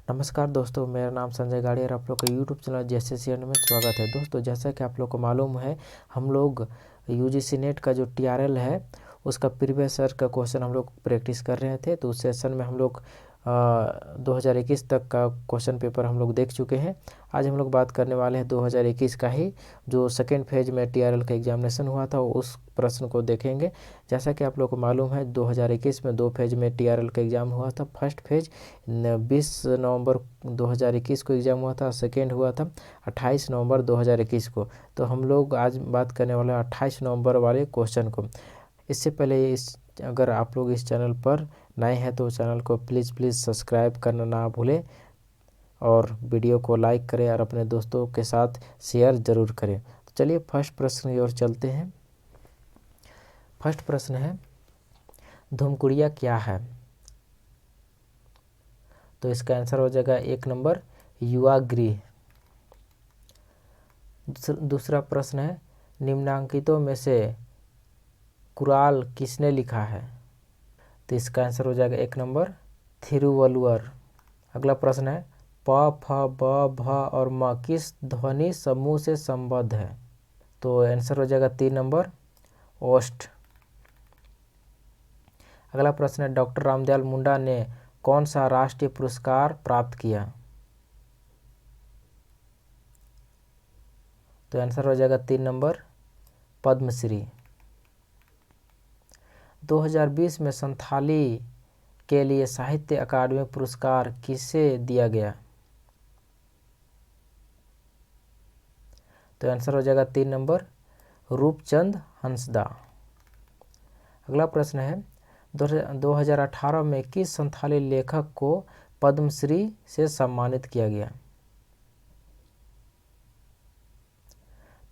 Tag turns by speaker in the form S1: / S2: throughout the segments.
S1: नमस्कार दोस्तों, मेरा नाम संजय गाड़ी और आप लोग का यूट्यूब चैनल जेएसएससी में स्वागत है। दोस्तों, जैसा कि आप लोग को मालूम है, हम लोग यूजीसी नेट का जो टीआरएल है उसका प्रीवियस ईयर का क्वेश्चन हम लोग प्रैक्टिस कर रहे थे। तो उस सेशन में हम लोग 2021 तक का क्वेश्चन पेपर हम लोग देख चुके हैं। आज हम लोग बात करने वाले हैं 2021 का ही, जो सेकेंड फेज में टीआरएल का एग्जामिनेशन हुआ था उस प्रश्न को देखेंगे। जैसा कि आप लोग को मालूम है, 2021 में 2 फेज में टीआरएल का एग्ज़ाम हुआ था। फर्स्ट फेज 20 नवंबर 2021 को एग्ज़ाम हुआ था, सेकेंड हुआ था 28 नवंबर 2021 को। तो हम लोग आज बात करने वाले हैं 28 नवंबर वाले क्वेश्चन को। इससे पहले अगर आप लोग इस चैनल पर नए हैं तो चैनल को प्लीज़ सब्सक्राइब करना ना भूलें और वीडियो को लाइक करें और अपने दोस्तों के साथ शेयर ज़रूर करें। तो चलिए फर्स्ट प्रश्न की ओर चलते हैं। फर्स्ट प्रश्न है, धूमकुड़िया क्या है? तो इसका आंसर हो जाएगा 1 नंबर युवा गृह। दूसरा प्रश्न है, निम्नांकितों में से कुराल किसने लिखा है? तो इसका आंसर हो जाएगा 1 नंबर थिरुवल्लुवर। अगला प्रश्न है, प, फ, ब, भ और म किस ध्वनि समूह से संबद्ध है? तो आंसर हो जाएगा 3 नंबर ओष्ठ। अगला प्रश्न है, डॉक्टर रामदयाल मुंडा ने कौन सा राष्ट्रीय पुरस्कार प्राप्त किया? तो आंसर हो जाएगा 3 नंबर पद्मश्री। 2020 में संथाली के लिए साहित्य अकादमी पुरस्कार किसे दिया गया? तो आंसर हो जाएगा 3 नंबर रूपचंद हंसदा। अगला प्रश्न है, 2018 में किस संथाली लेखक को पद्मश्री से सम्मानित किया गया?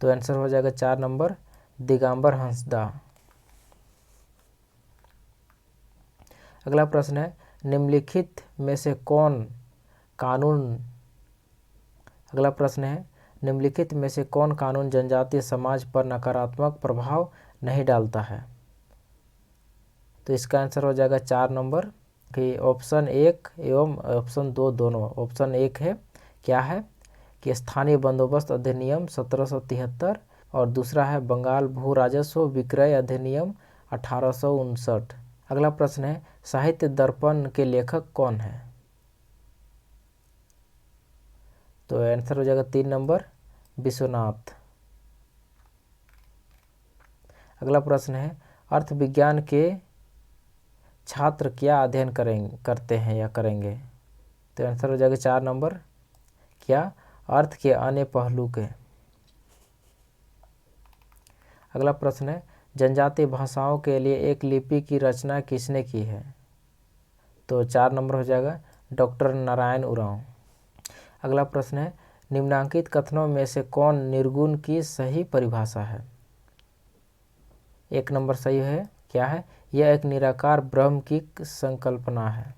S1: तो आंसर हो जाएगा 4 नंबर दिगंबर हंसदा। अगला प्रश्न है, निम्नलिखित में से कौन कानून जनजातीय समाज पर नकारात्मक प्रभाव नहीं डालता है? तो इसका आंसर हो जाएगा 4 नंबर कि ऑप्शन 1 एवं ऑप्शन 2 दोनों। ऑप्शन 1 है क्या है कि स्थानीय बंदोबस्त अधिनियम 1773 और दूसरा है बंगाल भू राजस्व विक्रय अधिनियम 1859। अगला प्रश्न है, साहित्य दर्पण के लेखक कौन है? तो आंसर हो जाएगा 3 नंबर विश्वनाथ। अगला प्रश्न है, अर्थविज्ञान के छात्र क्या अध्ययन करते हैं या करेंगे? तो आंसर हो जाएगा 4 नंबर क्या अर्थ के अन्य पहलू के। अगला प्रश्न है, जनजातीय भाषाओं के लिए एक लिपि की रचना किसने की है? तो 4 नंबर हो जाएगा डॉक्टर नारायण उरांव। अगला प्रश्न है, निम्नांकित कथनों में से कौन निर्गुण की सही परिभाषा है? 1 नंबर सही है क्या है, यह एक निराकार ब्रह्म की संकल्पना है।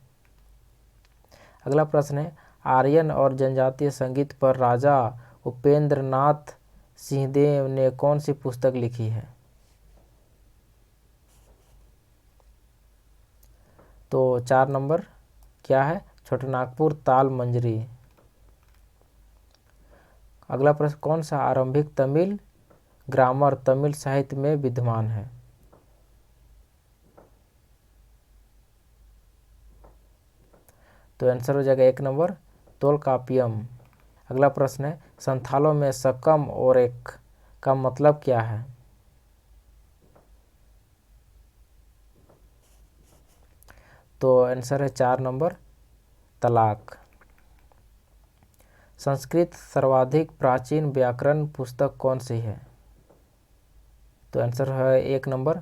S1: अगला प्रश्न है, आर्यन और जनजातीय संगीत पर राजा उपेंद्र नाथ सिंहदेव ने कौन सी पुस्तक लिखी है? तो 4 नंबर क्या है, छोटानागपुर ताल मंजरी। अगला प्रश्न, कौन सा आरंभिक तमिल ग्रामर तमिल साहित्य में विद्यमान है? तो आंसर हो जाएगा 1 नंबर तोलकापियम। अगला प्रश्न है, संथालों में सकम और एक का मतलब क्या है? तो आंसर है 4 नंबर तलाक। संस्कृत सर्वाधिक प्राचीन व्याकरण पुस्तक कौन सी है? तो आंसर है 1 नंबर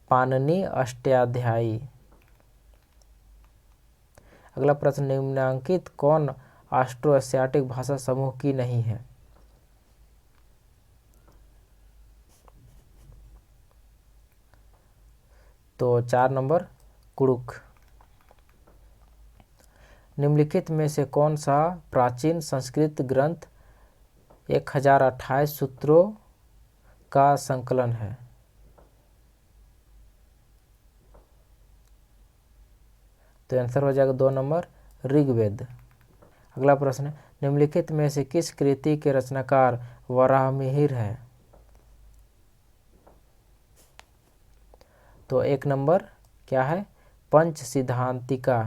S1: पाणिनि अष्टाध्यायी। अगला प्रश्न, निम्नांकित कौन ऑस्ट्रो एशियाटिक भाषा समूह की नहीं है? तो 4 नंबर कुड़ुक। निम्नलिखित में से कौन सा प्राचीन संस्कृत ग्रंथ 1028 सूत्रों का संकलन है? तो आंसर हो जाएगा 2 नंबर ऋग्वेद। अगला प्रश्न, निम्नलिखित में से किस कृति के रचनाकार वराहमिहिर है? तो 1 नंबर क्या है? पंचसिद्धांतिका।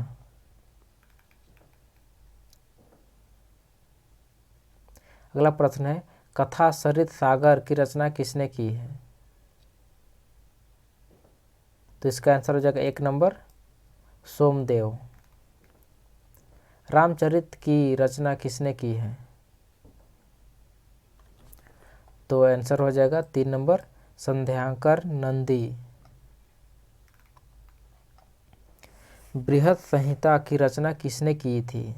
S1: अगला प्रश्न है, कथा सरित सागर की रचना किसने की है? तो इसका आंसर हो जाएगा 1 नंबर सोमदेव। रामचरित की रचना किसने की है? तो आंसर हो जाएगा 3 नंबर संध्याकर नंदी। बृहत संहिता की रचना किसने की थी?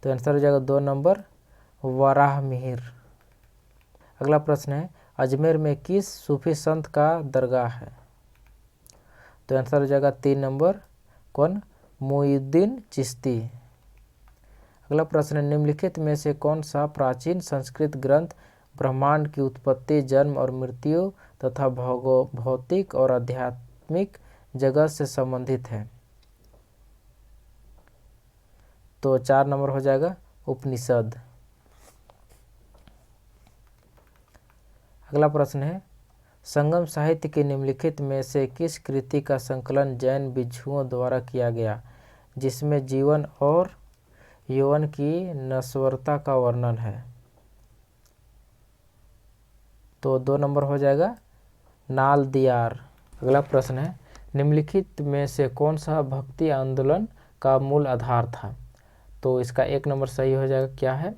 S1: तो आंसर हो जाएगा 2 नंबर वराहमिहिर। अगला प्रश्न है, अजमेर में किस सूफी संत का दरगाह है? तो आंसर हो जाएगा 3 नंबर कौन? मुइनुद्दीन चिश्ती। अगला प्रश्न है, निम्नलिखित में से कौन सा प्राचीन संस्कृत ग्रंथ ब्रह्मांड की उत्पत्ति, जन्म और मृत्यु तथा भौतिक और आध्यात्मिक जगत से संबंधित है? तो 4 नंबर हो जाएगा उपनिषद। अगला प्रश्न है, संगम साहित्य के निम्नलिखित में से किस कृति का संकलन जैन भिक्षुओं द्वारा किया गया जिसमें जीवन और यौवन की नश्वरता का वर्णन है? तो 2 नंबर हो जाएगा नाल दियार। अगला प्रश्न है, निम्नलिखित में से कौन सा भक्ति आंदोलन का मूल आधार था? तो इसका 1 नंबर सही हो जाएगा। क्या है?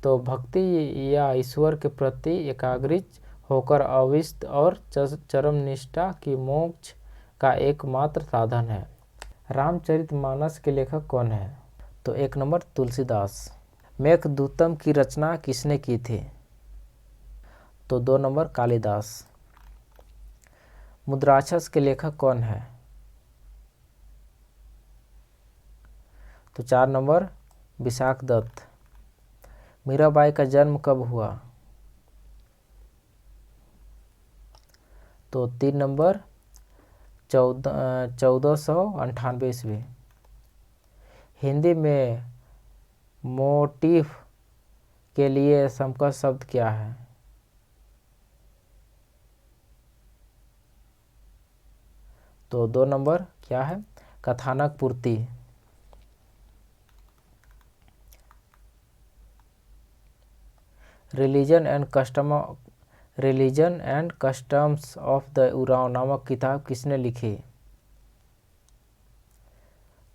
S1: तो भक्ति या ईश्वर के प्रति एकाग्रित होकर अविष्ट और चरम निष्ठा की मोक्ष का एकमात्र साधन है। रामचरितमानस के लेखक कौन है? तो 1 नंबर तुलसीदास। मेघदूतम की रचना किसने की थी? तो 2 नंबर कालिदास। मुद्राक्षस के लेखक कौन है? तो 4 नंबर विशाख दत्त। मीराबाई का जन्म कब हुआ? तो 3 नंबर 1498 ईस्वी। हिंदी में मोटिफ के लिए समकक्ष शब्द क्या है? तो 2 नंबर क्या है? कथानक पूर्ति। Religion and customs of the Oraon नामक किताब किसने लिखी?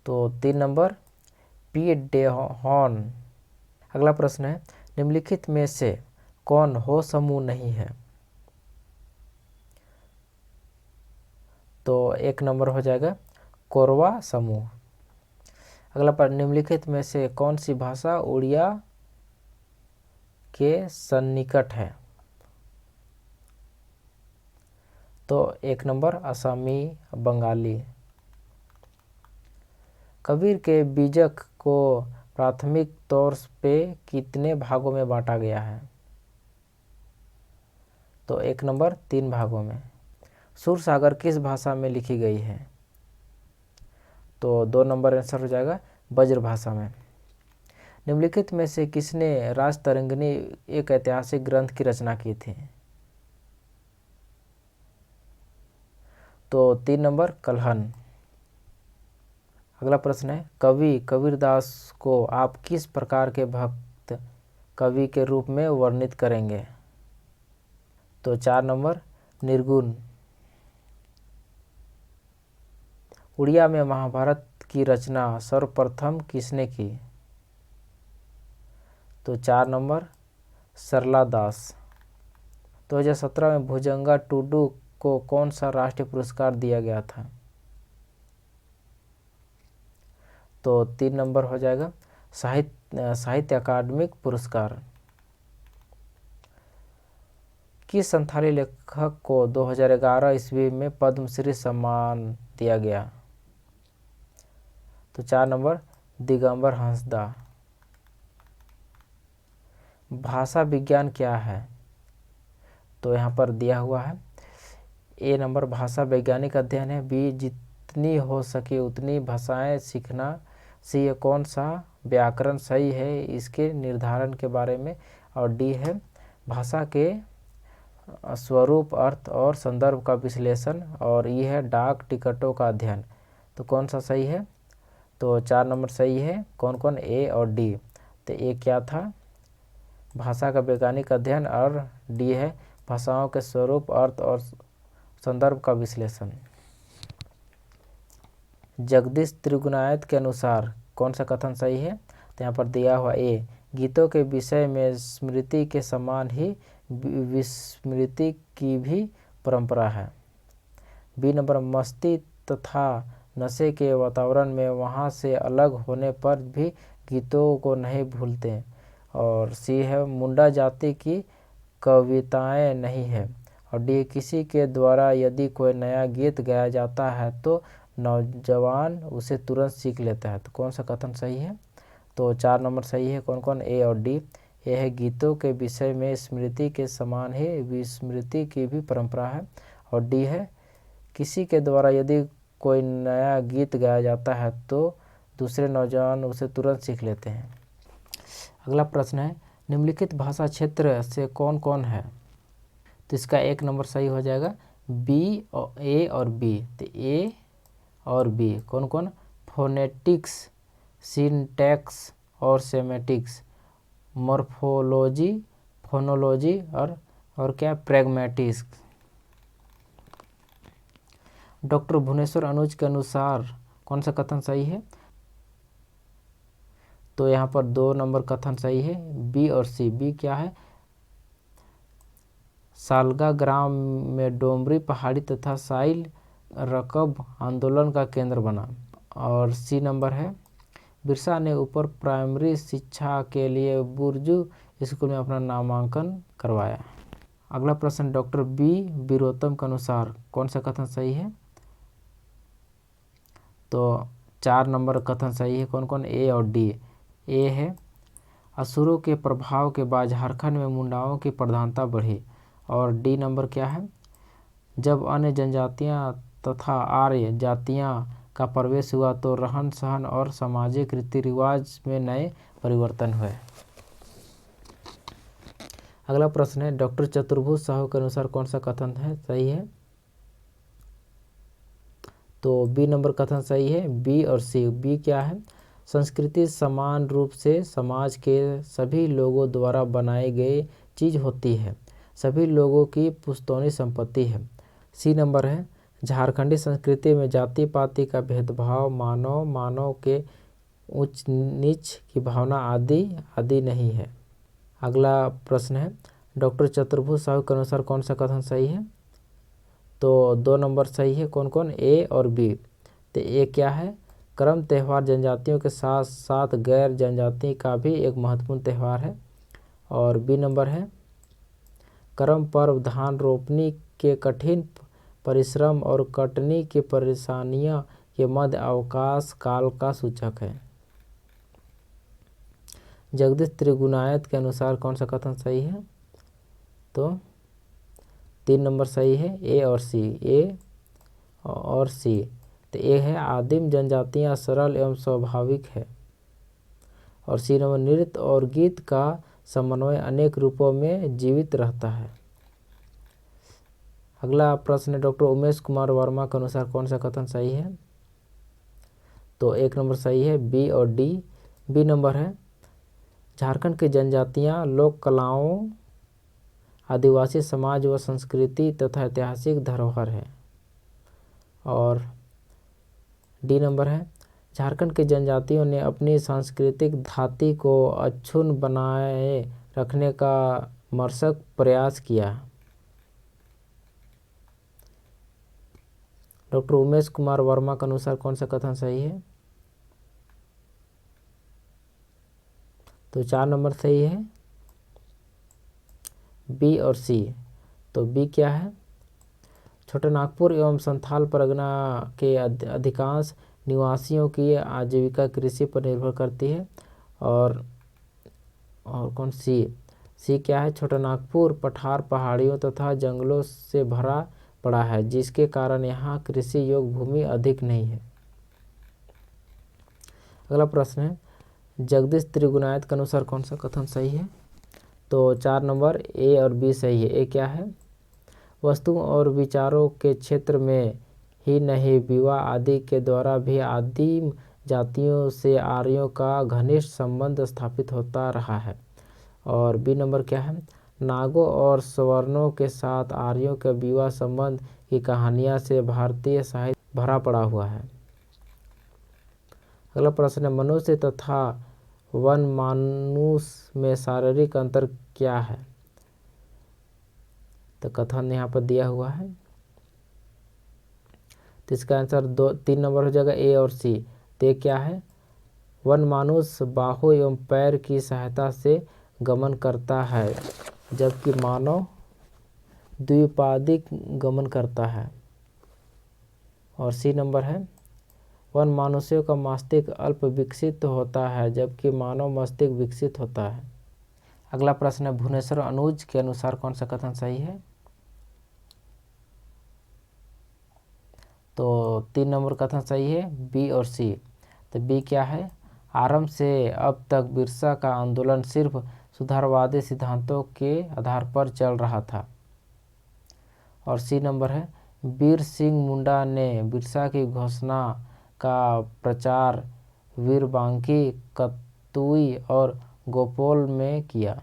S1: तो 3 नंबर पी डे हॉर्न। अगला प्रश्न है, निम्नलिखित में से कौन हो समूह नहीं है? तो 1 नंबर हो जाएगा कोरवा समूह। अगला प्रश्न, निम्नलिखित में से कौन सी भाषा उड़िया के सन्निकट है? तो 1 नंबर असमी बंगाली। कबीर के बीजक को प्राथमिक तौर पे कितने भागों में बांटा गया है? तो 1 नंबर 3 भागों में। सूरसागर किस भाषा में लिखी गई है? तो 2 नंबर आंसर हो जाएगा ब्रज भाषा में। निम्नलिखित में से किसने राजतरंगिणी एक ऐतिहासिक ग्रंथ की रचना की थी? तो 3 नंबर कल्हन। अगला प्रश्न है, कवि कबीरदास को आप किस प्रकार के भक्त कवि के रूप में वर्णित करेंगे? तो 4 नंबर निर्गुण। उड़िया में महाभारत की रचना सर्वप्रथम किसने की? तो 4 नंबर सरला दास। 2017 में भुजंगा टुडू को कौन सा राष्ट्रीय पुरस्कार दिया गया था? तो 3 नंबर हो जाएगा साहित्य अकादमिक पुरस्कार। किस संथाली लेखक को 2011 ईस्वी में पद्मश्री सम्मान दिया गया? तो 4 नंबर दिगंबर हंसदा। भाषा विज्ञान क्या है? तो यहाँ पर दिया हुआ है। ए नंबर भाषा वैज्ञानिक अध्ययन है। बी जितनी हो सके उतनी भाषाएं सीखना सी है कौन सा व्याकरण सही है इसके निर्धारण के बारे में, और डी है भाषा के स्वरूप, अर्थ और संदर्भ का विश्लेषण, और ये है डाक टिकटों का अध्ययन। तो कौन सा सही है? तो 4 नंबर सही है। कौन कौन? ए और डी। तो ए क्या था? भाषा का वैज्ञानिक अध्ययन, और डी है भाषाओं के स्वरूप, अर्थ और संदर्भ का विश्लेषण। जगदीश त्रिगुणायत के अनुसार कौन सा कथन सही है? तो यहाँ पर दिया हुआ ए, गीतों के विषय में स्मृति के समान ही विस्मृति की भी परंपरा है। बी नंबर, मस्ती तथा नशे के वातावरण में वहाँ से अलग होने पर भी गीतों को नहीं भूलते। और सी है मुंडा जाति की कविताएं नहीं है। और डी, किसी के द्वारा यदि कोई नया गीत गाया जाता है तो नौजवान उसे तुरंत सीख लेता है। तो कौन सा कथन सही है? तो 4 नंबर सही है। कौन कौन? ए और डी। यह है गीतों के विषय में स्मृति के समान ही विस्मृति की भी परंपरा है। और डी है किसी के द्वारा यदि कोई नया गीत गाया जाता है तो दूसरे नौजवान उसे तुरंत सीख लेते हैं। अगला प्रश्न है, निम्नलिखित भाषा क्षेत्र से कौन कौन है? तो इसका 1 नंबर सही हो जाएगा, बी और ए और बी। तो ए और बी कौन कौन? फोनेटिक्स, सिंटैक्स और सेमेटिक्स, मॉर्फोलॉजी, फोनोलॉजी और क्या? प्रैग्मेटिक्स। डॉक्टर भुवनेश्वर अनुज के अनुसार कौन सा कथन सही है? तो यहाँ पर 2 नंबर कथन सही है, बी और सी। बी क्या है? सालगा ग्राम में डोमरी पहाड़ी तथा साइल रकब आंदोलन का केंद्र बना। और सी नंबर है, बिरसा ने ऊपर प्राइमरी शिक्षा के लिए बुर्जू स्कूल में अपना नामांकन करवाया। अगला प्रश्न, डॉक्टर बी वीरोत्तम के अनुसार कौन सा कथन सही है? तो 4 नंबर कथन सही है। कौन कौन? ए और डी। ए है असुरों के प्रभाव के बाद झारखंड में मुंडाओं की प्रधानता बढ़ी। और डी नंबर क्या है? जब अन्य जनजातियां तथा आर्य जातियां का प्रवेश हुआ तो रहन सहन और सामाजिक रीति रिवाज में नए परिवर्तन हुए। अगला प्रश्न है, डॉक्टर चतुर्भुज साहू के अनुसार कौन सा कथन है सही है? तो बी नंबर कथन सही है, बी और सी। बी क्या है? संस्कृति समान रूप से समाज के सभी लोगों द्वारा बनाई गई चीज होती है, सभी लोगों की पुश्तौनी संपत्ति है। सी नंबर है, झारखंडी संस्कृति में जाति पाति का भेदभाव, मानव के उच्च नीच की भावना आदि नहीं है। अगला प्रश्न है, डॉक्टर चतुर्भुज साहू के अनुसार कौन सा कथन सही है? तो 2 नंबर सही है। कौन कौन? ए और बी। तो ए क्या है? करम त्यौहार जनजातियों के साथ साथ गैर जनजाति का भी एक महत्वपूर्ण त्यौहार है। और बी नंबर है, करम पर्व धान रोपनी के कठिन परिश्रम और कटनी की परेशानियों के मध्य अवकाश काल का सूचक है। जगदीश त्रिगुणायत के अनुसार कौन सा कथन सही है? तो 3 नंबर सही है, ए और सी। ए और सी। तो ए है आदिम जनजातियां सरल एवं स्वाभाविक है। और सी नंबर, नृत्य और गीत का समन्वय अनेक रूपों में जीवित रहता है। अगला प्रश्न, डॉक्टर उमेश कुमार वर्मा के अनुसार कौन सा कथन सही है? तो 1 नंबर सही है, बी और डी। बी नंबर है, झारखंड की जनजातियां लोक कलाओं, आदिवासी समाज व संस्कृति तथा ऐतिहासिक धरोहर है। और डी नंबर है, झारखंड की जनजातियों ने अपनी सांस्कृतिक धाती को अक्षुण्ण बनाए रखने का मशक्कत प्रयास किया। डॉक्टर उमेश कुमार वर्मा के अनुसार कौन सा कथन सही है? तो 4 नंबर सही है, बी और सी। तो बी क्या है? छोटानागपुर एवं संथाल परगना के अधिकांश निवासियों की आजीविका कृषि पर निर्भर करती है। और कौन? सी क्या है? छोटानागपुर पठार पहाड़ियों तथा जंगलों से भरा पड़ा है, जिसके कारण यहाँ कृषि योग्य भूमि अधिक नहीं है। अगला प्रश्न है जगदीश त्रिगुणायत के अनुसार कौन सा कथन सही है? तो 4 नंबर ए और बी सही है। ए क्या है? वस्तुओं और विचारों के क्षेत्र में ही नहीं विवाह आदि के द्वारा भी आदिम जातियों से आर्यों का घनिष्ठ संबंध स्थापित होता रहा है। और बी नंबर क्या है? नागों और स्वर्णों के साथ आर्यों के विवाह संबंध की कहानियां से भारतीय साहित्य भरा पड़ा हुआ है। अगला प्रश्न है मनुष्य तथा वन मानुष में शारीरिक अंतर क्या है? तो कथन यहाँ पर दिया हुआ है, तो इसका आंसर 3 नंबर हो जाएगा ए और सी। तो क्या है? वन मानुष बाहु एवं पैर की सहायता से गमन करता है जबकि मानव द्विपादिक गमन करता है। और सी नंबर है वन मानुष्यों का मस्तिष्क अल्प विकसित होता है जबकि मानव मस्तिष्क विकसित होता है। अगला प्रश्न है भुवनेश्वर अनुज के अनुसार कौन सा कथन सही है? तो 3 नंबर कथन सही है, बी और सी। तो बी क्या है? आरंभ से अब तक बिरसा का आंदोलन सिर्फ सुधारवादी सिद्धांतों के आधार पर चल रहा था। और सी नंबर है वीर सिंह मुंडा ने बिरसा की घोषणा का प्रचार वीरबांकी, कतुई और गोपोल में किया।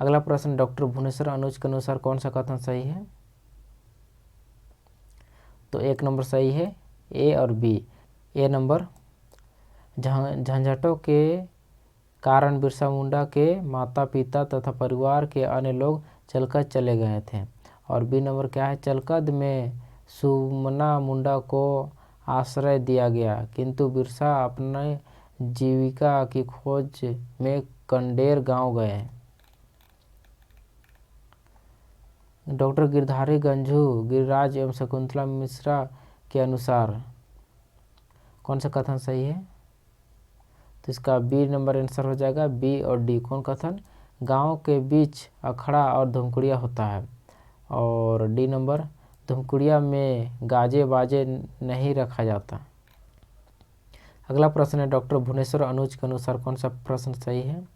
S1: अगला प्रश्न डॉक्टर भुवनेश्वर अनुज के अनुसार कौन सा कथन सही है? तो 1 नंबर सही है, ए और बी। ए नंबर झंझटों के कारण बिरसा मुंडा के माता पिता तथा परिवार के अन्य लोग चलकद चले गए थे। और बी नंबर क्या है? चलकद में सुमना मुंडा को आश्रय दिया गया किंतु बिरसा अपने जीविका की खोज में कंडेर गांव गए। डॉक्टर गिरधारी गंझू गिरिराज एवं शकुंतला मिश्रा के अनुसार कौन सा कथन सही है? तो इसका बी नंबर आंसर हो जाएगा, बी और डी। कौन कथन? गांव के बीच अखड़ा और धुमकुड़िया होता है। और डी नंबर धुमकुड़िया में गाजे बाजे नहीं रखा जाता। अगला प्रश्न है डॉक्टर भुवनेश्वर अनुज के अनुसार कौन सा प्रश्न सही है?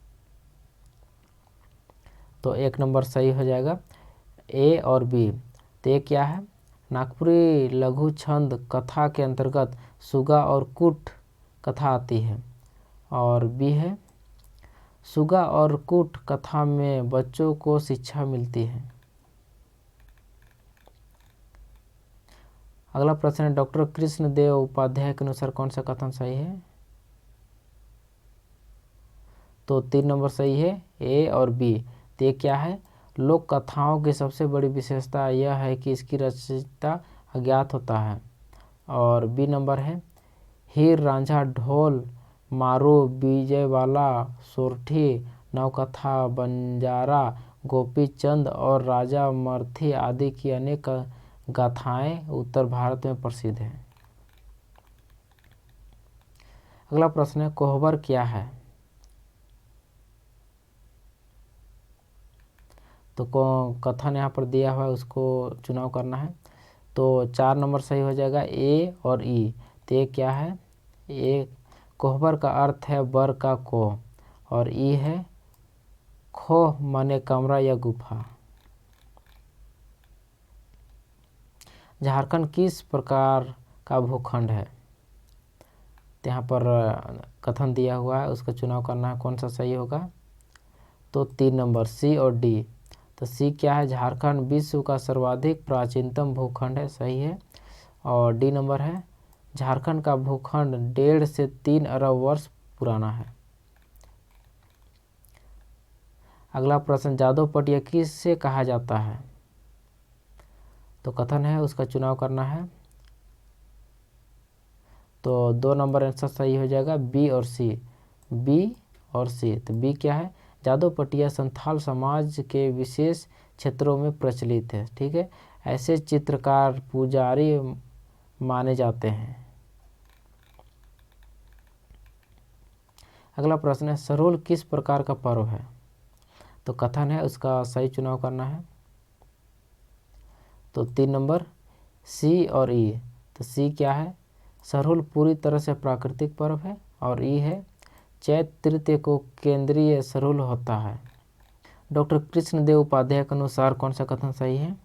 S1: तो 1 नंबर सही हो जाएगा, ए और बी। तो ये क्या है? नागपुरी लघु छंद कथा के अंतर्गत सुगा और कूट कथा आती है। और बी है सुगा और कूट कथा में बच्चों को शिक्षा मिलती है। अगला प्रश्न है डॉक्टर कृष्णदेव उपाध्याय के अनुसार कौन सा कथन सही है? तो 3 नंबर सही है, ए और बी। तो ये क्या है? लोक कथाओं की सबसे बड़ी विशेषता यह है कि इसकी रचयिता अज्ञात होता है। और बी नंबर है हीर रांझा ढोल मारू विजयवाला सोरठी नवकथा बंजारा गोपी चंद और राजा मर्थी आदि की अनेक गाथाएं उत्तर भारत में प्रसिद्ध हैं। अगला प्रश्न है कोहबर क्या है? तो कथन यहाँ पर दिया हुआ है उसको चुनाव करना है। तो 4 नंबर सही हो जाएगा, ए और ई। तो ये क्या है? ए कोहबर का अर्थ है बर का कोह और ई है खोह माने कमरा या गुफा। झारखंड किस प्रकार का भूखंड है? तो यहाँ पर कथन दिया हुआ है उसका चुनाव करना है, कौन सा सही होगा? तो 3 नंबर सी और डी। तो सी क्या है? झारखंड विश्व का सर्वाधिक प्राचीनतम भूखंड है, सही है। और डी नंबर है झारखंड का भूखंड 1.5 से 3 अरब वर्ष पुराना है। अगला प्रश्न जादव पटिया किससे कहा जाता है? तो कथन है उसका चुनाव करना है। तो 2 नंबर आंसर सही हो जाएगा, बी और सी। बी और सी। तो बी क्या है? जादव पटिया संथाल समाज के विशेष क्षेत्रों में प्रचलित है, ठीक है। ऐसे चित्रकार पुजारी माने जाते हैं। अगला प्रश्न है सरोल किस प्रकार का पर्व है? तो कथन है उसका सही चुनाव करना है। तो 3 नंबर सी और ई। तो सी क्या है? सरहुल पूरी तरह से प्राकृतिक पर्व है। और ई है चैत्र तृतीय को केंद्रीय सरहुल होता है। डॉक्टर कृष्णदेव उपाध्याय के अनुसार कौन सा कथन सही है?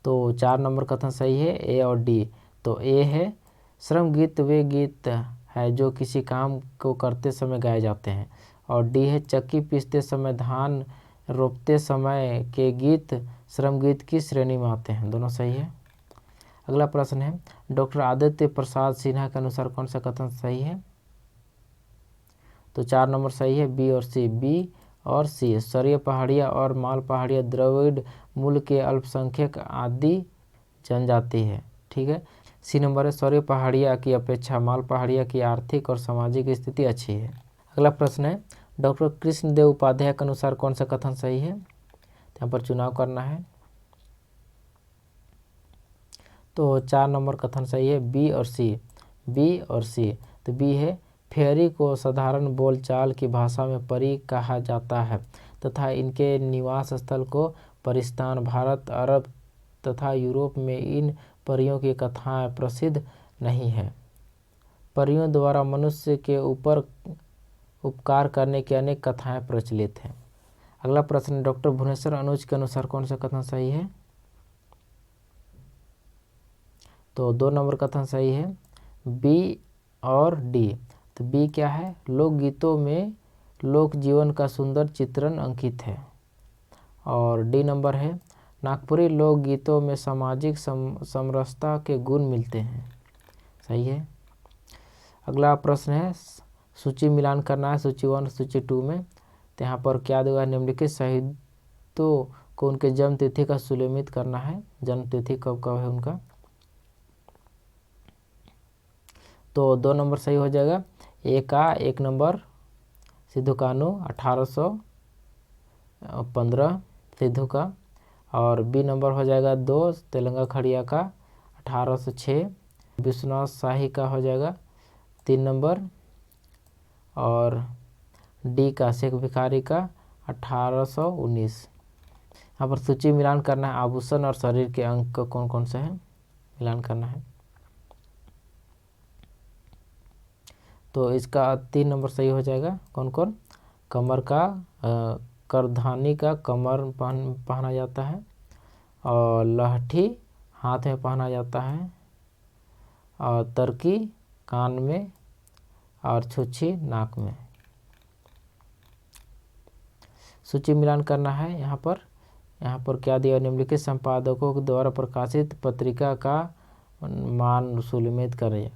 S1: तो 4 नंबर कथन सही है, ए और डी। तो ए है श्रम गीत वे गीत है जो किसी काम को करते समय गाए जाते हैं। और डी है चक्की पीसते समय, धान रोपते समय के गीत श्रम गीत की श्रेणी में आते हैं। दोनों सही है। अगला प्रश्न है डॉक्टर आदित्य प्रसाद सिन्हा के अनुसार कौन सा कथन सही है? तो 4 नंबर सही है, बी और सी। बी और सी स्तरीय पहाड़िया और माल पहाड़िया द्रविड़ मूल के अल्पसंख्यक आदि जनजाति है। ठीक है। सी नंबर है स्तरीय पहाड़िया की अपेक्षा माल पहाड़िया की आर्थिक और सामाजिक स्थिति अच्छी है। अगला प्रश्न है डॉक्टर कृष्णदेव उपाध्याय के अनुसार कौन सा कथन सही है? यहाँ पर चुनाव करना है। तो 4 नंबर कथन सही है, बी और सी। बी और सी। तो बी है फेरी को साधारण बोलचाल की भाषा में परी कहा जाता है तथा इनके निवास स्थल को परिस्तान, भारत, अरब तथा यूरोप में इन परियों की कथाएं प्रसिद्ध नहीं है। परियों द्वारा मनुष्य के ऊपर उपकार करने की अनेक कथाएं प्रचलित हैं। अगला प्रश्न डॉक्टर भुवनेश्वर अनुज के अनुसार कौन सा कथन सही है? तो 2 नंबर कथन सही है, बी और डी। तो बी क्या है? लोकगीतों में लोक जीवन का सुंदर चित्रण अंकित है। और डी नंबर है नागपुरी लोकगीतों में सामाजिक समरसता के गुण मिलते हैं। सही है। अगला प्रश्न है सूची मिलान करना है सूची 1 सूची 2 में। तो यहाँ पर क्या देगा? निम्नलिखित शहीदों को उनके जन्म तिथि का सुलेमित करना है। जन्म तिथि कब कब है उनका? तो 2 नंबर सही हो जाएगा। ए का 1 नंबर सिद्धू कानू 1815 सिद्धू का। और बी नंबर हो जाएगा 2 तेलंगा खड़िया का 1806। विश्वनाथ शाही का हो जाएगा 3 नंबर। और डी का शेख भिखारी का 1819। यहाँ पर सूची मिलान करना है। आभूषण और शरीर के अंग कौन कौन से हैं मिलान करना है। तो इसका 3 नंबर सही हो जाएगा। कौन कौन? कमर का करधानी का कमर पहना जाता है। और लहठी हाथ में पहना जाता है। और तरकी कान में और छुच्छी नाक में। सूची मिलान करना है। यहाँ पर क्या दिया? निम्नलिखित संपादकों के द्वारा प्रकाशित पत्रिका का मान सुलिमित करें।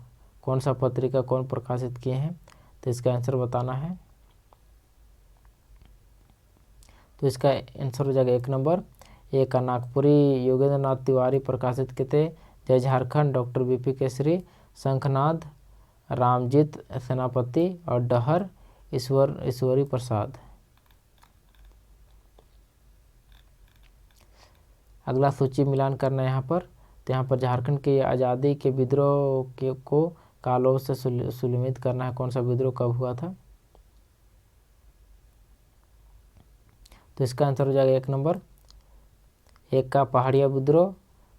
S1: कौन सा पत्रिका कौन प्रकाशित किए हैं? तो इसका आंसर बताना है। तो इसका आंसर हो जाएगा 1 नंबर। ए का नागपुरी योगेंद्र नाथ तिवारी प्रकाशित किए थे। जय झारखंड डॉक्टर बीपी केसरी, शंखनाद रामजीत सेनापति और डहर ईश्वरी प्रसाद। अगला सूची मिलान करना है यहाँ पर। तो यहाँ पर झारखंड के आज़ादी के विद्रोह को कालों से सुलिमित करना है। कौन सा विद्रोह कब हुआ था? तो इसका आंसर हो जाएगा 1 नंबर। 1 का पहाड़िया विद्रोह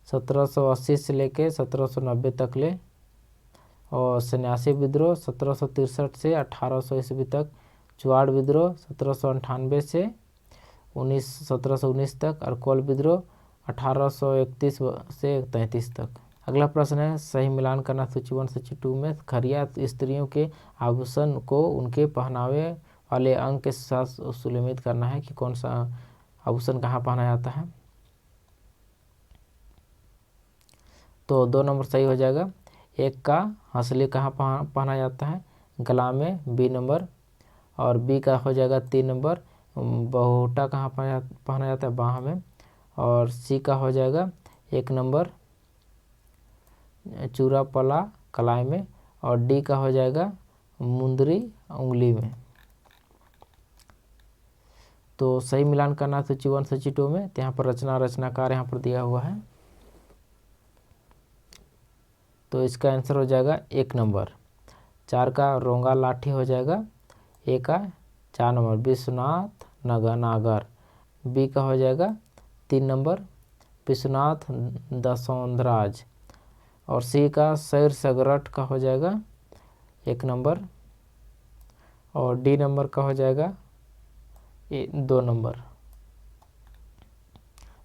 S1: 1780 से लेके 1790 तक ले। और सन्यासी विद्रोह 1763 से 1800 ईस्वी तक। चुआड़ विद्रोह 1798 से 1719 तक। और कोल विद्रोह 1831 से 33 तक। अगला प्रश्न है सही मिलान करना सूची 1 सूची 2 में। खरिया स्त्रियों के आभूषण को उनके पहनावे वाले अंग के साथ सुलिमित करना है कि कौन सा आभूषण कहाँ पहना जाता है। तो 2 नंबर सही हो जाएगा। 1 का हंसली कहाँ पहना जाता है? गला में, बी नंबर। और बी का हो जाएगा 3 नंबर बहुटा कहाँ पहना जाता है? बाह में। और सी का हो जाएगा 1 नंबर चूरापला कलाई में। और डी का हो जाएगा मुंदरी उंगली में। तो सही मिलान करना सूची 1 सूची 2 में। तो यहाँ पर रचनाकार यहाँ पर दिया हुआ है। तो इसका आंसर हो जाएगा 1 नंबर। 4 का रोंगा लाठी हो जाएगा। ए का 4 नंबर विश्वनाथ नागर। बी का हो जाएगा 3 नंबर विश्वनाथ दसौंधराज। और सी का सैर सगरट का हो जाएगा 1 नंबर, और डी नंबर का हो जाएगा 2 नंबर।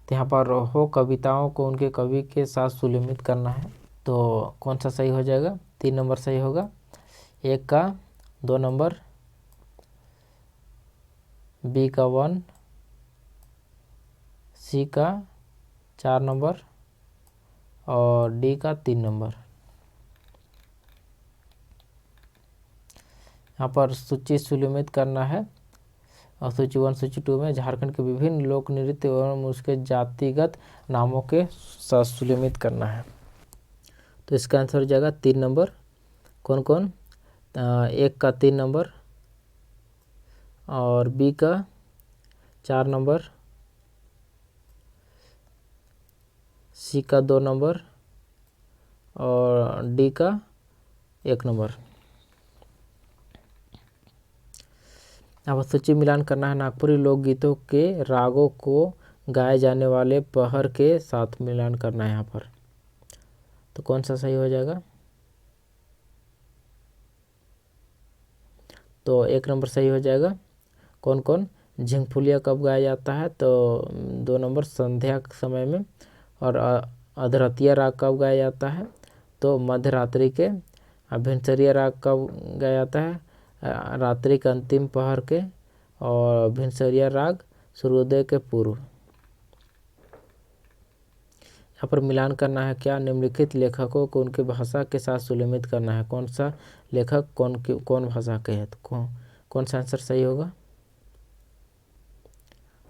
S1: तो यहाँ पर हो कविताओं को उनके कवि के साथ सुलिमित करना है। तो कौन सा सही हो जाएगा? 3 नंबर सही होगा। 1 का 2 नंबर, बी का 1, सी का 4 नंबर और डी का 3 नंबर। यहाँ पर सूची सुलिमित करना है और सूची 1 सूची 2 में झारखंड के विभिन्न लोक नृत्य एवं उसके जातिगत नामों के साथ सुलिमित करना है। तो इसका आंसर हो जाएगा 3 नंबर। कौन कौन? 1 का 3 नंबर और बी का 4 नंबर, सी का 2 नंबर और डी का 1 नंबर। अब सूची मिलान करना है नागपुरी लोकगीतों के रागों को गाए जाने वाले पहर के साथ मिलान करना है यहाँ पर। तो कौन सा सही हो जाएगा? तो 1 नंबर सही हो जाएगा। कौन कौन? झिंगफुलिया कब गाया जाता है? तो 2 नंबर संध्या के समय में। और अधरतिया राग कब गाया जाता है? तो मध्य रात्रि के। भिनसरिया राग कब गाया जाता है? रात्रि के अंतिम पहर के। और भिनसरिया राग सूर्योदय के पूर्व। यहाँ पर मिलान करना है क्या? निम्नलिखित लेखकों को उनके भाषा के साथ सुलिमित करना है। कौन सा लेखक कौन भाषा के है? तो कौन सा आंसर सही होगा?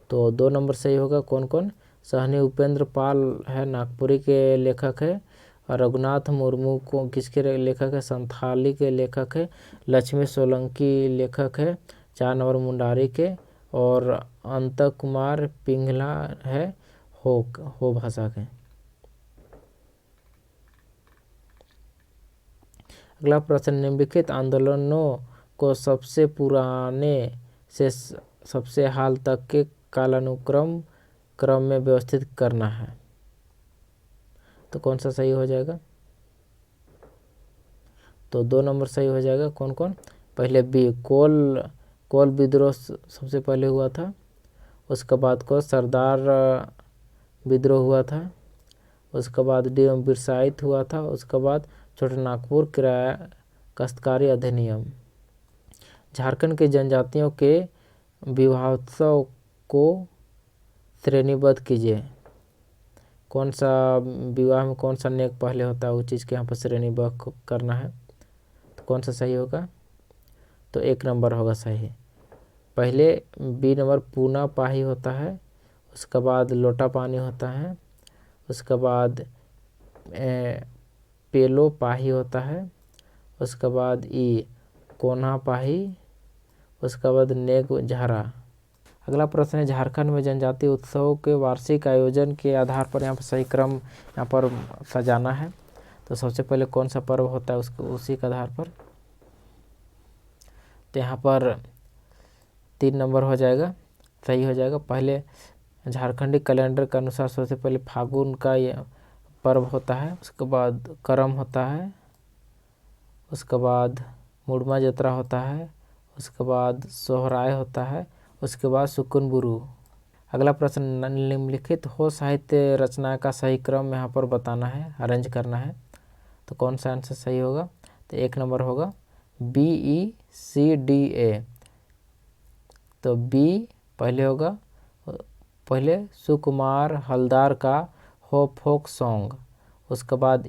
S1: तो 2 नंबर सही होगा। कौन कौन? सहनी उपेंद्र पाल है, नागपुरी के लेखक है। और रघुनाथ मुर्मू को किसके लेखक है? संथाली के लेखक है। लक्ष्मी सोलंकी लेखक है 4 नंबर मुंडारी के। और अंत कुमार पिंगला है हो भाषा के। अगला प्रश्न, निम्नलिखित आंदोलनों को सबसे पुराने से सबसे हाल तक के कालानुक्रम में व्यवस्थित करना है। तो कौन सा सही हो जाएगा? तो 2 नंबर सही हो जाएगा। कौन कौन? पहले बी कोल विद्रोह सबसे पहले हुआ था। उसके बाद को सरदार विद्रोह हुआ था। उसके बाद डी बिरसाइत हुआ था। उसके बाद छोटे नागपुर किराया काश्तकारी अधिनियम। झारखंड के जनजातियों के विवाहोत्सव को श्रेणीबद्ध कीजिए। कौन सा विवाह में कौन सा नेक पहले होता है, वो चीज़ के यहाँ पर श्रेणीबद्ध करना है। तो कौन सा सही होगा? तो 1 नंबर होगा सही। पहले बी नंबर पूना पाही होता है। उसके बाद लोटा पानी होता है। उसके बाद पेलो पाही होता है। उसके बाद कोन्हा पाही। उसके बाद नेग झारा। अगला प्रश्न है, झारखंड में जनजातीय उत्सवों के वार्षिक आयोजन के आधार पर यहाँ पर सही क्रम यहाँ पर सजाना है। तो सबसे पहले कौन सा पर्व होता है उसको उसी के आधार पर। तो यहाँ पर 3 नंबर हो जाएगा, सही हो जाएगा। पहले झारखंडी कैलेंडर के अनुसार सबसे पहले फागुन का ये पर्व होता है। उसके बाद करम होता है। उसके बाद मुड़मा जतरा होता है। उसके बाद सोहराय होता है। उसके बाद सुकुनबुरु। अगला प्रश्न, निम्नलिखित हो साहित्य रचना का सही क्रम यहाँ पर बताना है, अरेंज करना है। तो कौन सा आंसर सही होगा? तो 1 नंबर होगा BECDA। तो बी पहले होगा, पहले सुकुमार हलदार का हो फोक सॉन्ग। उसके बाद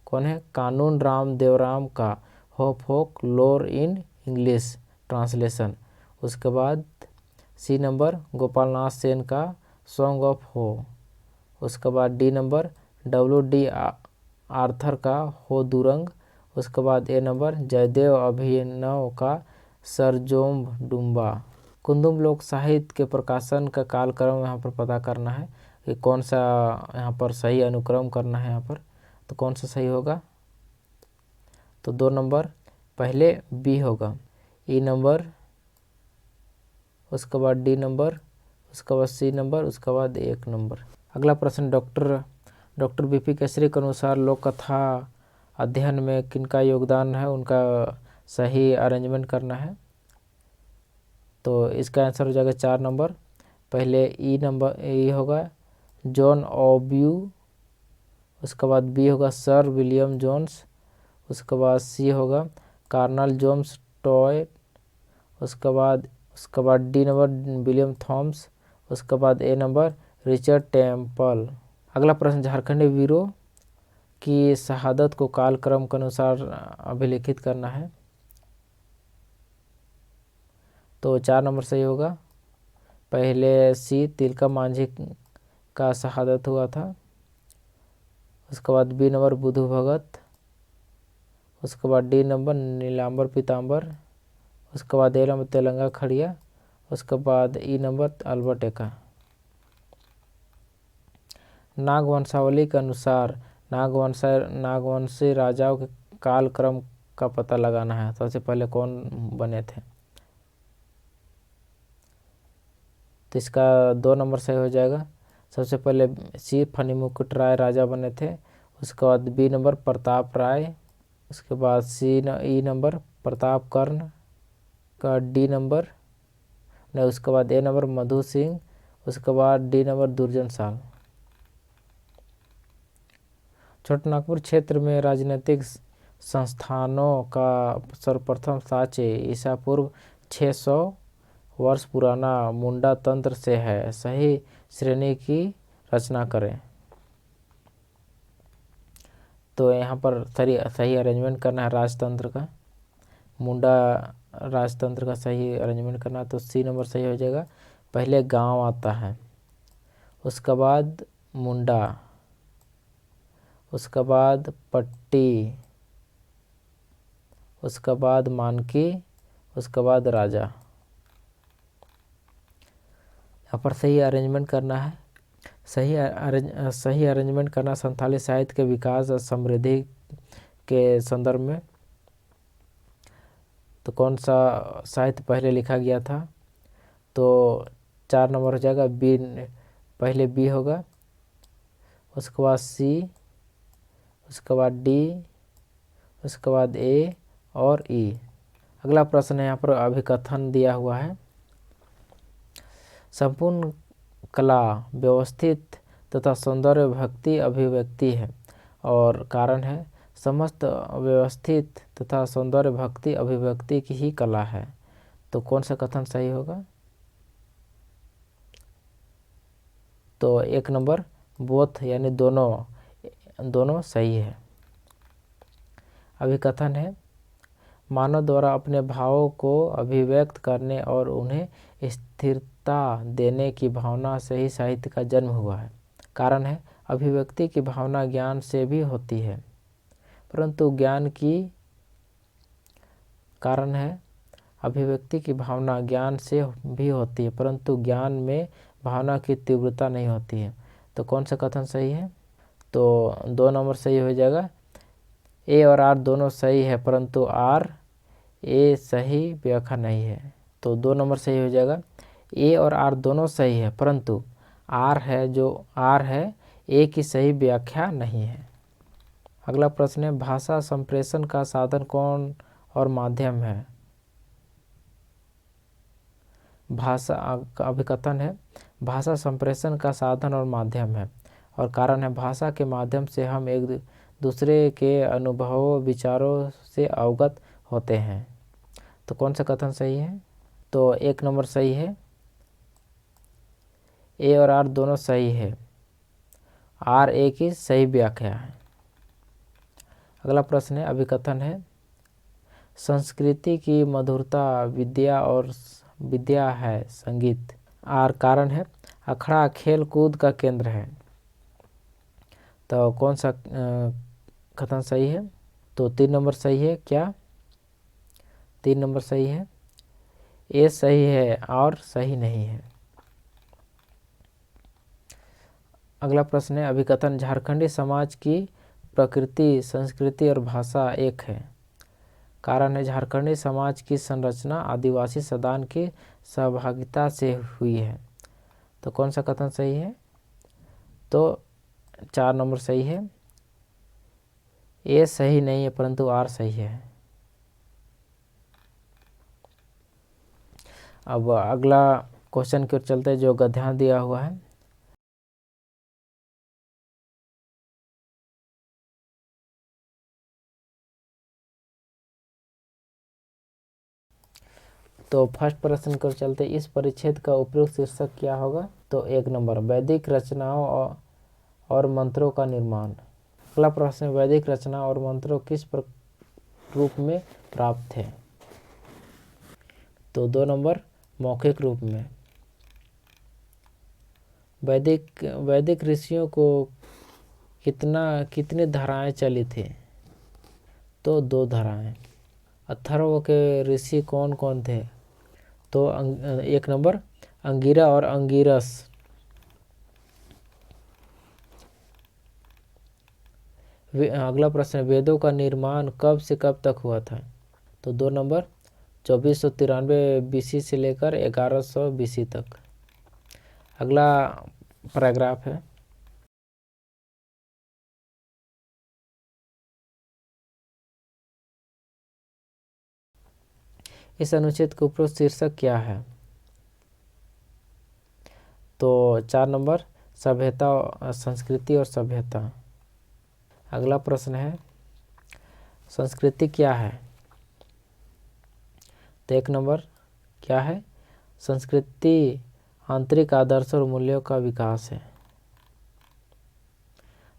S1: कौन है? कानून राम देवराम का हो फोक लोर इन इंग्लिश ट्रांसलेशन। उसके बाद सी नंबर गोपाल नाथ सेन का सॉन्ग ऑफ हो। उसके बाद डी नंबर WD आर्थर का हो दुरंग। उसके बाद ए नंबर जयदेव अभिनव का सरजोम्ब डुम्बा। कुंदुम लोक साहित्य के प्रकाशन का कालक्रम यहाँ पर पता करना है कि कौन सा यहाँ पर सही अनुक्रम करना है यहाँ पर। तो कौन सा सही होगा? तो 2 नंबर, पहले बी होगा, ई नंबर, उसके बाद डी नंबर, उसके बाद सी नंबर, उसके बाद 1 नंबर। अगला प्रश्न, डॉक्टर डॉक्टर बीपी केसरी के अनुसार लोक कथा अध्ययन में किनका योगदान है, उनका सही अरेंजमेंट करना है। तो इसका आंसर हो जाएगा 4 नंबर। पहले ई होगा जॉन ऑब्यू, उसके बाद बी होगा सर विलियम जोन्स, उसके बाद सी होगा कार्नल जोन्स टॉय, उसके बाद डी नंबर विलियम थॉम्स, उसके बाद ए नंबर रिचर्ड टेम्पल। अगला प्रश्न, झारखंडी वीरों की शहादत को कालक्रम के अनुसार अभिलिखित करना है। तो 4 नंबर सही होगा। पहले सी तिलका मांझी का शहादत हुआ था, उसके बाद बी नंबर बुधू भगत, उसके बाद डी नंबर नीलांबर पीताम्बर, उसके बाद ए नंबर तेलंगा खड़िया, उसके बाद ई नंबर अल्बर्ट एक्का। नागवंशावली के अनुसार नागवंशी राजाओं के कालक्रम का पता लगाना है। सबसे पहले कौन बने थे? तो इसका 2 नंबर सही हो जाएगा। सबसे पहले सी फणिमुकुट राय राजा बने थे, उसके बाद बी नंबर प्रताप राय, उसके बाद ई नंबर प्रताप कर्ण का डी नंबर नहीं, उसके बाद ए नंबर मधु सिंह, उसके बाद डी नंबर दुर्जन साल। छोटानागपुर क्षेत्र में राजनीतिक संस्थानों का सर्वप्रथम साक्ष्य ईसा पूर्व 600 वर्ष पुराना मुंडा तंत्र से है। सही श्रेणी की रचना करें। तो यहाँ पर सही अरेंजमेंट करना है राजतंत्र का, मुंडा राजतंत्र का सही अरेंजमेंट करना है। तो सी नंबर सही हो जाएगा। पहले गांव आता है, उसके बाद मुंडा, उसके बाद पट्टी, उसके बाद मानकी, उसके बाद राजा। यहाँ पर सही अरेंजमेंट करना है। सही अरेंजमेंट करना संथाली साहित्य के विकास और समृद्धि के संदर्भ में। तो कौन सा साहित्य पहले लिखा गया था? तो 4 नंबर हो जाएगा। बी, पहले बी होगा, उसके बाद सी, उसके बाद डी, उसके बाद ए और ई। अगला प्रश्न है, यहाँ पर अभिकथन दिया हुआ है। संपूर्ण कला व्यवस्थित तथा सौंदर्य भक्ति अभिव्यक्ति है और कारण है समस्त व्यवस्थित तथा सौंदर्य भक्ति अभिव्यक्ति की ही कला है। तो कौन सा कथन सही होगा? तो 1 नंबर बोथ यानी दोनों सही है। अभिकथन है, मानव द्वारा अपने भावों को अभिव्यक्त करने और उन्हें स्थिरता देने की भावना से ही साहित्य का जन्म हुआ है। कारण है अभिव्यक्ति की भावना ज्ञान से भी होती है, परंतु ज्ञान में भावना की तीव्रता नहीं होती है। तो कौन सा कथन सही है? तो 2 नंबर सही हो जाएगा। ए और आर दोनों सही है, परंतु आर ए सही व्याख्या नहीं है। तो 2 नंबर सही हो जाएगा। ए और आर दोनों सही है, परंतु आर है ए की सही व्याख्या नहीं है। अगला प्रश्न है, भाषा संप्रेषण का साधन कौन और माध्यम है? अभिकथन है, भाषा संप्रेषण का साधन और माध्यम है और कारण है भाषा के माध्यम से हम एक दूसरे के अनुभवों विचारों से अवगत होते हैं। तो कौन सा कथन सही है? तो 1 नंबर सही है। ए और आर दोनों सही है, आर ए की सही व्याख्या है। अगला प्रश्न है, अभिकथन है, संस्कृति की मधुरता विद्या है संगीत। आर कारण है अखड़ा खेल कूद का केंद्र है। तो कौन सा कथन सही है? तो 3 नंबर सही है। क्या 3 नंबर सही है? ए सही है और सही नहीं है। अगला प्रश्न है, अभिकथन, झारखंडी समाज की प्रकृति संस्कृति और भाषा एक है। कारण है झारखंडी समाज की संरचना आदिवासी सदान की सहभागिता से हुई है। तो कौन सा कथन सही है? तो 4 नंबर सही है। ए सही नहीं है परंतु आर सही है। अब अगला क्वेश्चन की ओर चलते हैं जो गद्यांश दिया हुआ है। तो फर्स्ट प्रश्न की ओर चलते इस परिच्छेद का उपयुक्त शीर्षक क्या होगा। तो 1 नंबर वैदिक रचनाओं और मंत्रों का निर्माण। अगला प्रश्न वैदिक रचना और मंत्रों किस रूप में प्राप्त थे। तो 2 नंबर मौखिक रूप में। वैदिक ऋषियों को कितनी धाराएं चली थी। तो 2 धाराएं। अथर्व के ऋषि कौन कौन थे। तो 1 नंबर अंगिरा और अंगिरस। अगला प्रश्न वेदों का निर्माण कब से कब तक हुआ था। तो 2 नंबर 2493 बीसी से लेकर 1100 बीसी तक। अगला पैराग्राफ है। इस अनुच्छेद का उपयुक्त शीर्षक क्या है। तो 4 नंबर सभ्यता, संस्कृति और सभ्यता। अगला प्रश्न है संस्कृति क्या है। तो 1 नंबर क्या है। संस्कृति आंतरिक आदर्श और मूल्यों का विकास है।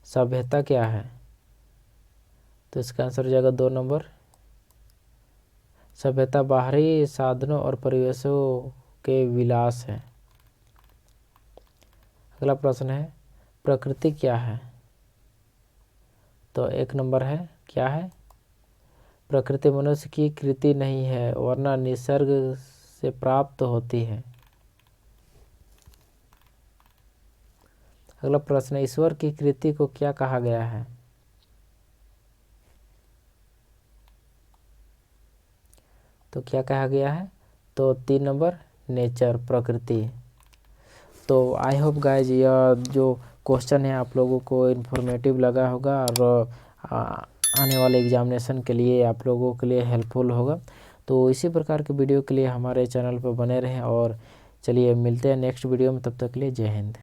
S1: सभ्यता क्या है। तो इसका आंसर हो जाएगा 2 नंबर। सभ्यता बाहरी साधनों और परिवेशों के विलास है। अगला प्रश्न है प्रकृति क्या है। तो 1 नंबर है क्या है। प्रकृति मनुष्य की कृति नहीं है वरना निसर्ग से प्राप्त होती है। अगला प्रश्न है ईश्वर की कृति को क्या कहा गया है। तो क्या कहा गया है। तो 3 नंबर नेचर, प्रकृति। तो आई होप गाइज यह जो क्वेश्चन है आप लोगों को इन्फॉर्मेटिव लगा होगा और आने वाले एग्जामिनेशन के लिए आप लोगों के लिए हेल्पफुल होगा। तो इसी प्रकार के वीडियो के लिए हमारे चैनल पर बने रहें और चलिए मिलते हैं नेक्स्ट वीडियो में। तब तक के लिए जय हिंद।